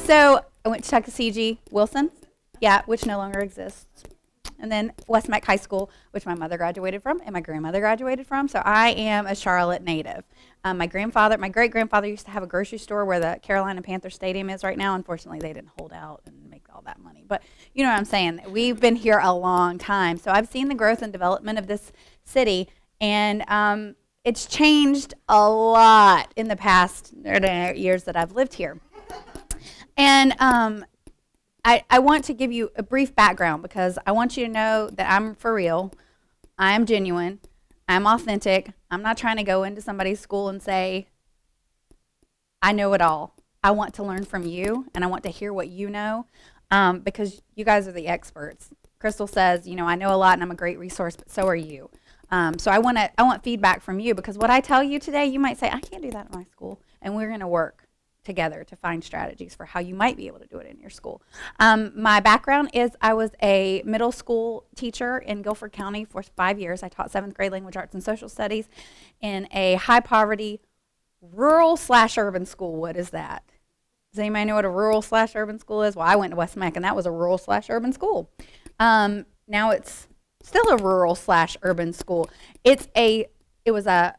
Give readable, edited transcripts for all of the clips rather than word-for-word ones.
So I went to Tuckasegee Wilson, yeah, which no longer exists. And then West Mac High School, which my mother graduated from and my grandmother graduated from. So I am a Charlotte native. My great-grandfather used to have a grocery store where the Carolina Panther Stadium is right now. Unfortunately, they didn't hold out and make all that money. But you know what I'm saying. We've been here a long time. So I've seen the growth and development of this city. And it's changed a lot in the past years that I've lived here. And I want to give you a brief background because I want you to know that I'm for real. I'm genuine. I'm authentic. I'm not trying to go into somebody's school and say, I know it all. I want to learn from you, and I want to hear what you know because you guys are the experts. Crystal says, I know a lot, and I'm a great resource, but so are you. So I want feedback from you because what I tell you today, you might say, I can't do that at my school, and we're going to work together to find strategies for how you might be able to do it in your school. My background is I was a middle school teacher in Guilford County for 5 years. I taught 7th grade language arts and social studies in a high poverty rural/urban school. What is that? Does anybody know what a rural/urban school is? Well, I went to West Mac and that was a rural/urban school. Now it's still a rural/urban school. It was a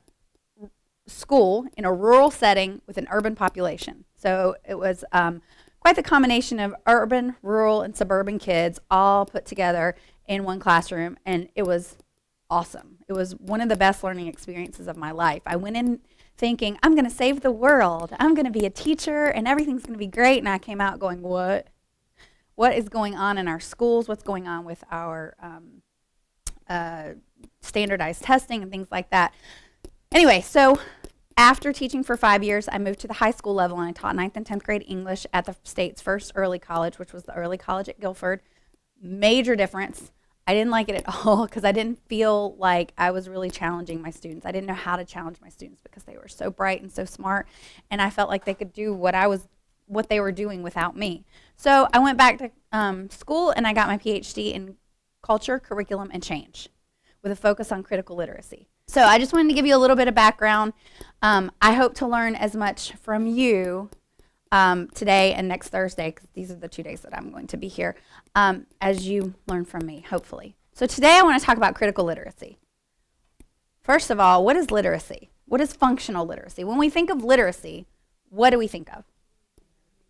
school in a rural setting with an urban population. So it was quite the combination of urban, rural, and suburban kids all put together in one classroom, and it was awesome. It was one of the best learning experiences of my life. I went in thinking, I'm going to save the world. I'm going to be a teacher, and everything's going to be great, and I came out going, what? What is going on in our schools? What's going on with our standardized testing and things like that? Anyway, so after teaching for 5 years, I moved to the high school level, and I taught 9th and 10th grade English at the state's first early college, which was the early college at Guilford. Major difference. I didn't like it at all because I didn't feel like I was really challenging my students. I didn't know how to challenge my students because they were so bright and so smart, and I felt like they could do what they were doing without me. So I went back to school, and I got my PhD in culture, curriculum, and change with a focus on critical literacy. So I just wanted to give you a little bit of background. I hope to learn as much from you today and next Thursday, because these are the 2 days that I'm going to be here, as you learn from me, hopefully. So today I want to talk about critical literacy. First of all, what is literacy? What is functional literacy? When we think of literacy, what do we think of?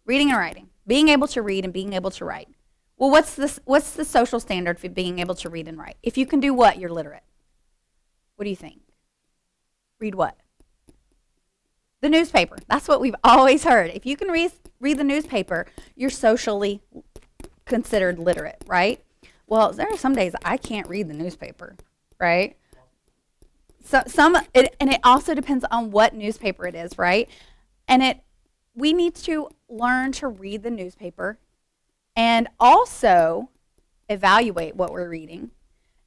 Reading and writing. Being able to read and being able to write. Well, what's the social standard for being able to read and write? If you can do what, you're literate. What do you think? Read what? The newspaper. That's what we've always heard. If you can read the newspaper, you're socially considered literate, right? Well, there are some days I can't read the newspaper, right? So and it also depends on what newspaper it is, right? And we need to learn to read the newspaper and also evaluate what we're reading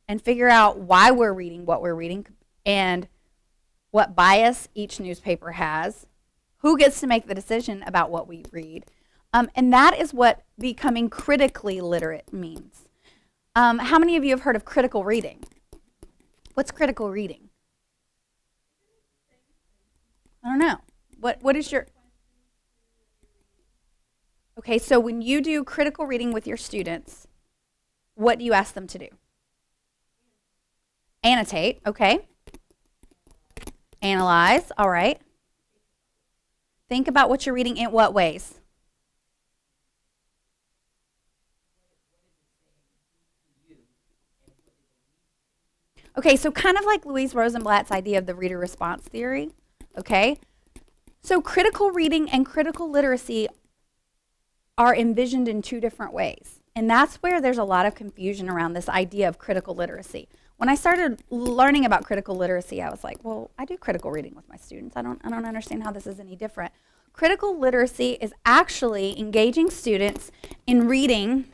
and figure out why we're reading what we're reading and what bias each newspaper has, who gets to make the decision about what we read. And that is what becoming critically literate means. How many of you have heard of critical reading? What's critical reading? I don't know. What is your... Okay, so when you do critical reading with your students, what do you ask them to do? Annotate, okay. Analyze, all right. Think about what you're reading in what ways? Okay, so kind of like Louise Rosenblatt's idea of the reader response theory, okay? So critical reading and critical literacy are envisioned in two different ways. And that's where there's a lot of confusion around this idea of critical literacy. When I started learning about critical literacy, I was like, well, I do critical reading with my students. I don't understand how this is any different. Critical literacy is actually engaging students in reading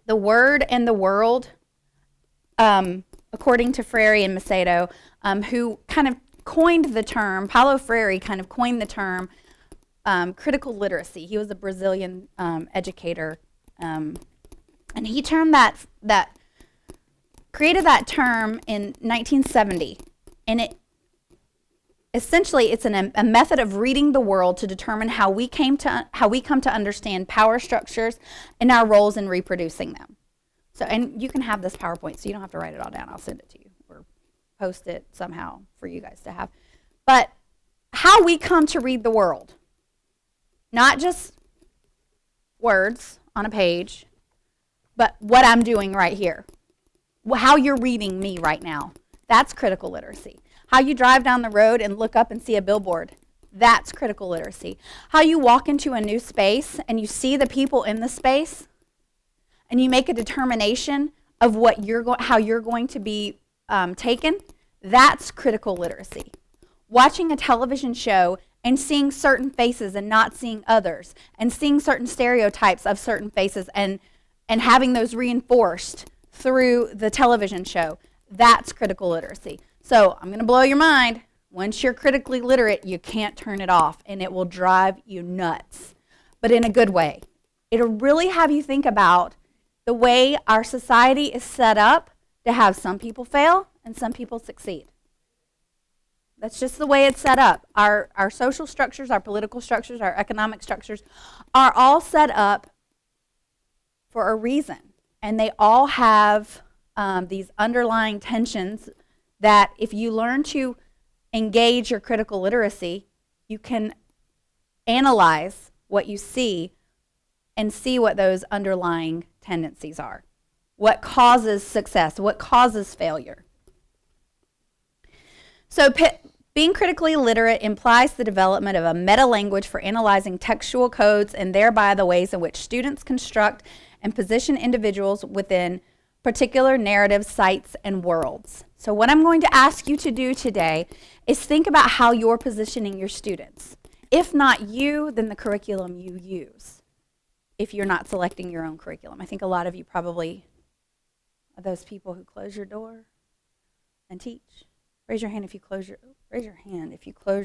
the word and the world, according to Freire and Macedo, who kind of coined the term, Paulo Freire kind of coined the term critical literacy. He was a Brazilian educator, and he termed that created that term in 1970, and Essentially, it's a method of reading the world to determine how we come to understand power structures and our roles in reproducing them. So, and you can have this PowerPoint, so you don't have to write it all down. I'll send it to you or post it somehow for you guys to have. But how we come to read the world, not just words on a page, but what I'm doing right here, how you're reading me right now. That's critical literacy. How you drive down the road and look up and see a billboard, that's critical literacy. How you walk into a new space and you see the people in the space and you make a determination of what how you're going to be taken, that's critical literacy. Watching a television show and seeing certain faces and not seeing others, and seeing certain stereotypes of certain faces and having those reinforced through the television show, that's critical literacy. So I'm going to blow your mind. Once you're critically literate, you can't turn it off, and it will drive you nuts, but in a good way. It'll really have you think about the way our society is set up to have some people fail and some people succeed. That's just the way it's set up. Our social structures, our political structures, our economic structures are all set up for a reason, and they all have these underlying tensions that if you learn to engage your critical literacy, you can analyze what you see and see what those underlying tendencies are. What causes success? What causes failure? So being critically literate implies the development of a meta-language for analyzing textual codes and thereby the ways in which students construct and position individuals within particular narratives, sites, and worlds. So what I'm going to ask you to do today is think about how you're positioning your students. If not you, then the curriculum you use, if you're not selecting your own curriculum. I think a lot of you probably are those people who close your door and teach. Raise your hand if you close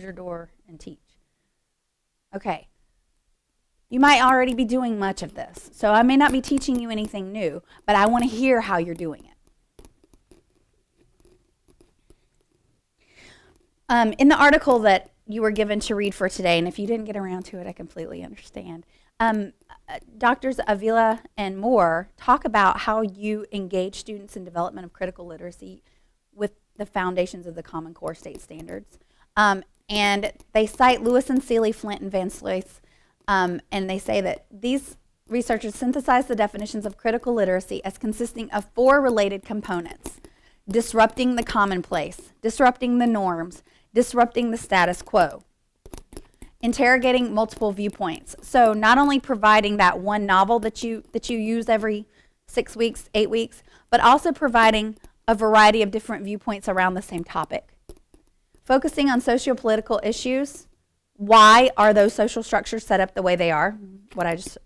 your door and teach. Okay. You might already be doing much of this, so I may not be teaching you anything new, but I want to hear how you're doing it. In the article that you were given to read for today, and if you didn't get around to it, I completely understand. Doctors Avila and Moore talk about how you engage students in development of critical literacy with the foundations of the Common Core state standards. And they cite Lewis and Seeley, Flint, and Van Sloyce. And they say that these researchers synthesize the definitions of critical literacy as consisting of 4 related components: disrupting the commonplace, disrupting the norms, disrupting the status quo, interrogating multiple viewpoints. So not only providing that one novel that you use every 6 weeks, 8 weeks, but also providing a variety of different viewpoints around the same topic. Focusing on socio-political issues. Why are those social structures set up the way they are? What I just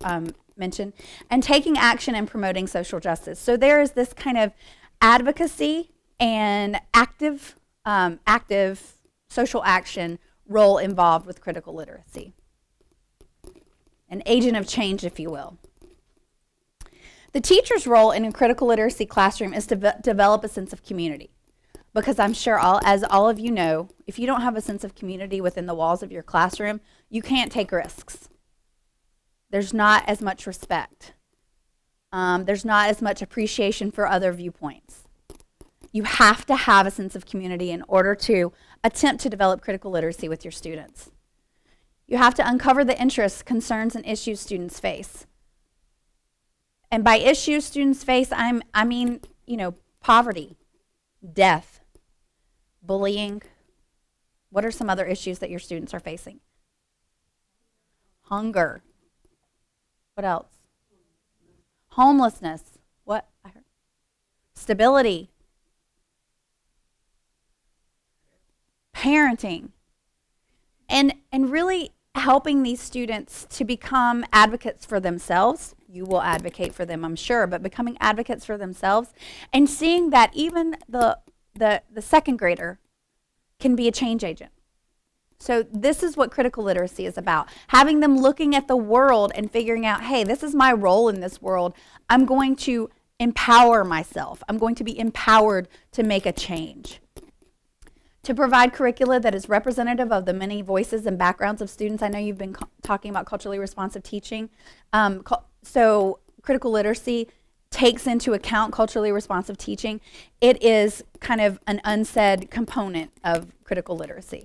mentioned. And taking action and promoting social justice. So there is this kind of advocacy and active social action role involved with critical literacy. An agent of change, if you will. The teacher's role in a critical literacy classroom is to develop a sense of community. Because I'm sure, as all of you know, if you don't have a sense of community within the walls of your classroom, you can't take risks. There's not as much respect. There's not as much appreciation for other viewpoints. You have to have a sense of community in order to attempt to develop critical literacy with your students. You have to uncover the interests, concerns, and issues students face. And by issues students face, I mean, poverty, death, bullying. What are some other issues that your students are facing? Hunger. What else? Homelessness. What? Stability. Parenting. And really helping these students to become advocates for themselves. You will advocate for them, I'm sure, but becoming advocates for themselves and seeing that even the second grader can be a change agent. So this is what critical literacy is about. Having them looking at the world and figuring out, hey, this is my role in this world. I'm going to empower myself. I'm going to be empowered to make a change. To provide curricula that is representative of the many voices and backgrounds of students. I know you've been talking about culturally responsive teaching. So critical literacy takes into account culturally responsive teaching. It is kind of an unsaid component of critical literacy.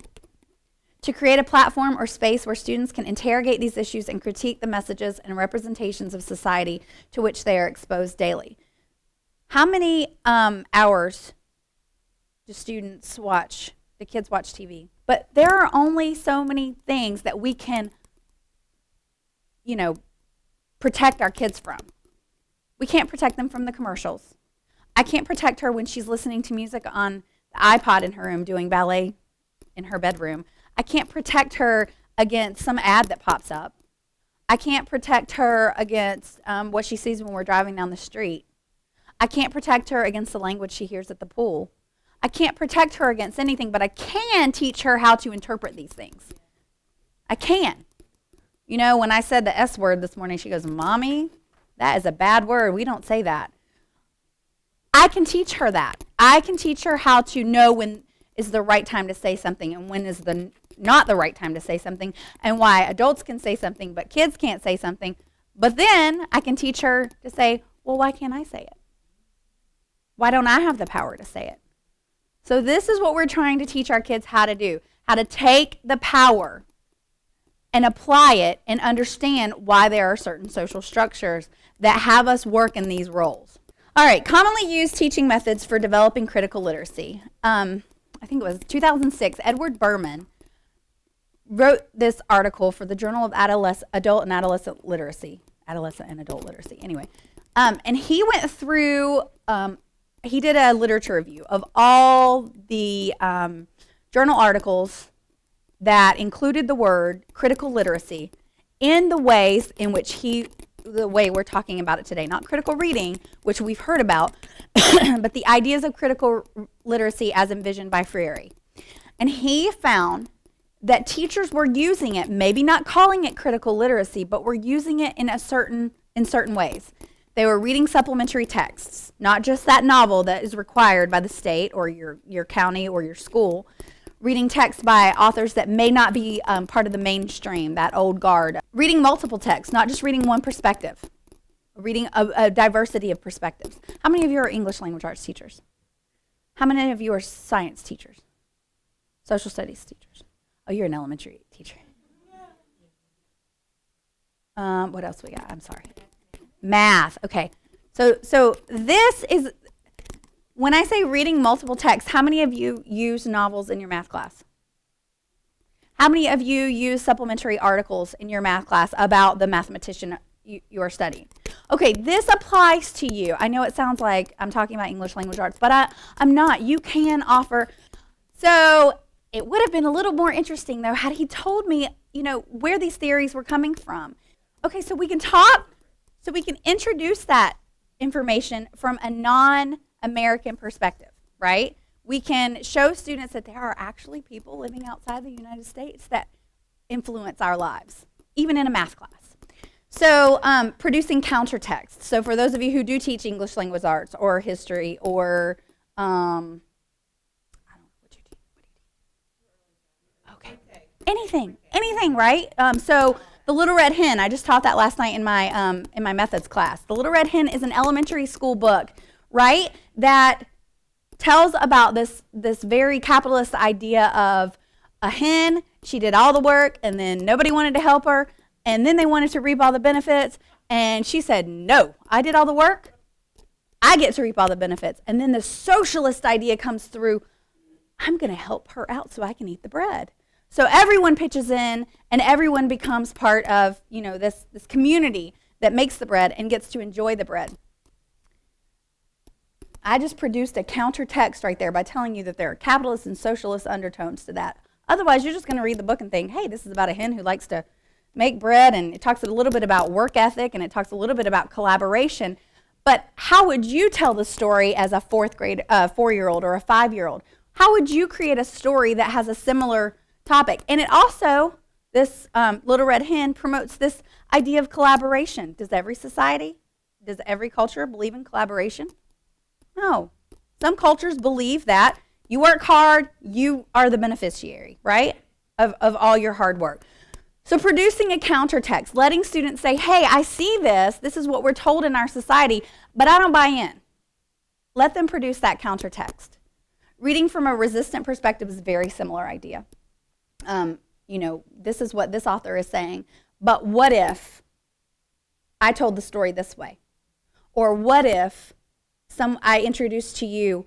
To create a platform or space where students can interrogate these issues and critique the messages and representations of society to which they are exposed daily. How many hours do kids watch TV? But there are only so many things that we can, protect our kids from. We can't protect them from the commercials. I can't protect her when she's listening to music on the iPod in her room doing ballet in her bedroom. I can't protect her against some ad that pops up. I can't protect her against what she sees when we're driving down the street. I can't protect her against the language she hears at the pool. I can't protect her against anything, but I can teach her how to interpret these things. I can. When I said the S word this morning, she goes, "Mommy, that is a bad word. We don't say that." I can teach her that. I can teach her how to know when is the right time to say something and when is not the right time to say something, and why adults can say something but kids can't say something. But then I can teach her to say, well, why can't I say it? Why don't I have the power to say it? So this is what we're trying to teach our kids how to do, how to take the power and apply it and understand why there are certain social structures that have us work in these roles. All right, commonly used teaching methods for developing critical literacy. I think it was 2006, Edward Berman wrote this article for the Journal of Adult and Adolescent Literacy. Adolescent and Adult Literacy, anyway. And he went through, he did a literature review of all the journal articles that included the word critical literacy in the ways in which the way we're talking about it today. Not critical reading, which we've heard about, but the ideas of critical literacy as envisioned by Freire. And he found that teachers were using it, maybe not calling it critical literacy, but were using it in certain ways. They were reading supplementary texts, not just that novel that is required by the state or your county or your school. Reading texts by authors that may not be part of the mainstream, that old guard. Reading multiple texts, not just reading one perspective. Reading a diversity of perspectives. How many of you are English language arts teachers? How many of you are science teachers? Social studies teachers? Oh, you're an elementary teacher. What else we got? I'm sorry. Math. Okay. So this is, when I say reading multiple texts, how many of you use novels in your math class? How many of you use supplementary articles in your math class about the mathematician you are studying? Okay, this applies to you. I know it sounds like I'm talking about English language arts, but I'm not. You can offer. So it would have been a little more interesting, though, had he told me, where these theories were coming from. Okay, so we can introduce that information from a non-American perspective, right? We can show students that there are actually people living outside the United States that influence our lives, even in a math class. So producing counter texts. So for those of you who do teach English language arts or history or I don't know, what do you do? Okay. Anything, right? So the Little Red Hen, I just taught that last night in my methods class. The Little Red Hen is an elementary school book, right? That tells about this very capitalist idea of a hen. She did all the work, and then nobody wanted to help her, and then they wanted to reap all the benefits, and she said, no, I did all the work. I get to reap all the benefits. And then the socialist idea comes through. I'm going to help her out so I can eat the bread. So everyone pitches in, and everyone becomes part of, this community that makes the bread and gets to enjoy the bread. I just produced a counter text right there by telling you that there are capitalist and socialist undertones to that. Otherwise, you're just going to read the book and think, hey, this is about a hen who likes to make bread, and it talks a little bit about work ethic, and it talks a little bit about collaboration. But how would you tell the story as a 4-year-old or a 5-year-old? How would you create a story that has a similar topic? And it also, this Little Red Hen promotes this idea of collaboration. Does every society, does every culture believe in collaboration? No. Some cultures believe that, You work hard, you are the beneficiary, right, of all your hard work. So producing a counter text, letting students say, hey, I see this is what we're told in our society, but I don't buy in. Let them produce that counter text. Reading from a resistant perspective is a very similar idea. This is what this author is saying, but what if I told the story this way? Or what if I introduced to you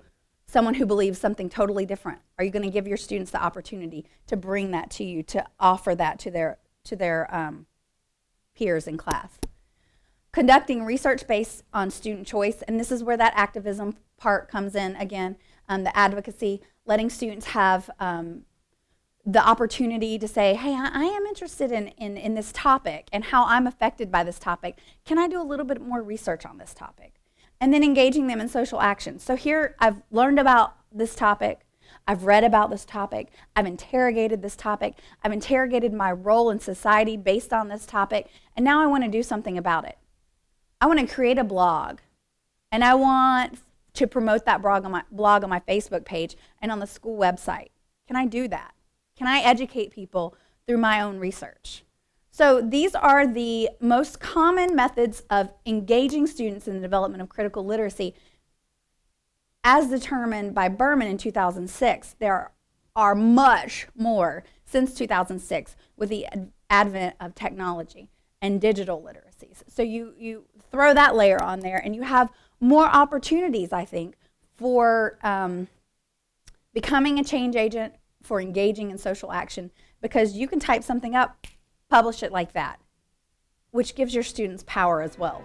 someone who believes something totally different? Are you going to give your students the opportunity to bring that to you, to offer that to their peers in class? Conducting research based on student choice, and this is where that activism part comes in again, the advocacy, letting students have the opportunity to say, hey, I am interested in this topic and how I'm affected by this topic. Can I do a little bit more research on this topic? And then engaging them in social action. So here I've learned about this topic. I've read about this topic. I've interrogated this topic. I've interrogated my role in society based on this topic. And now I want to do something about it. I want to create a blog. And I want to promote that blog on my Facebook page and on the school website. Can I do that? Can I educate people through my own research? So these are the most common methods of engaging students in the development of critical literacy as determined by Berman in 2006. There are much more since 2006 with the advent of technology and digital literacies. So you throw that layer on there and you have more opportunities, I think, for becoming a change agent, for engaging in social action, because you can type something up, publish it like that, which gives your students power as well.